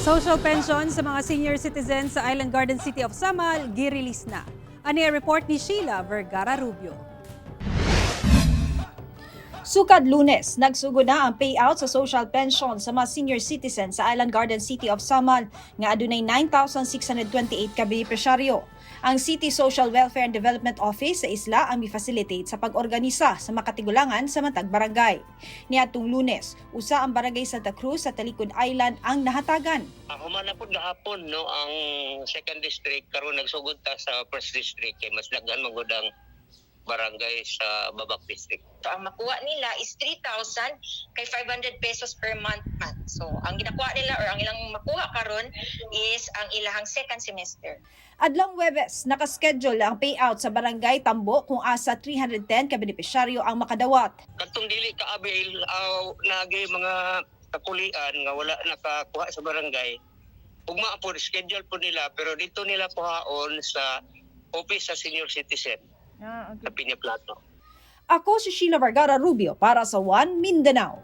Social pension sa mga senior citizens sa Island Garden City of Samal, gi-release na. Ano yung report ni Sheila Vergara Rubio. Sukad Lunes, nagsugod na ang payout sa social pension sa mga senior citizens sa Island Garden City of Samal nga adunay 9,628 ka benepisyaryo. Ang City Social Welfare and Development Office sa isla ang mi-facilitate sa pag-organisa sa makatigulangan sa matag barangay. Niadtong Lunes, usa ang barangay Santa Cruz sa Talikod Island ang nahatagan. Humana po gahapon no ang second district karon nagsugod ta sa first district kay mas daghan magud ang barangay sa Babak district. So, ang makuha nila is 3,000 kay 500 pesos per month. So ang ginakuha nila or ang ilang makuha karon is ang ilahang second semester. Adlang Huwebes, nakaschedule ang payout sa barangay Tambo kung asa 310 ka benepisyaryo ang makadawat. Katong dili ka avail nagay mga kakulian nga wala nakakuha sa barangay. Ugma po schedule po nila pero dito nila kuhaon sa office sa senior citizen. Sa Pinya Plato. Ako si Sheila Vergara Rubio para sa One Mindanao.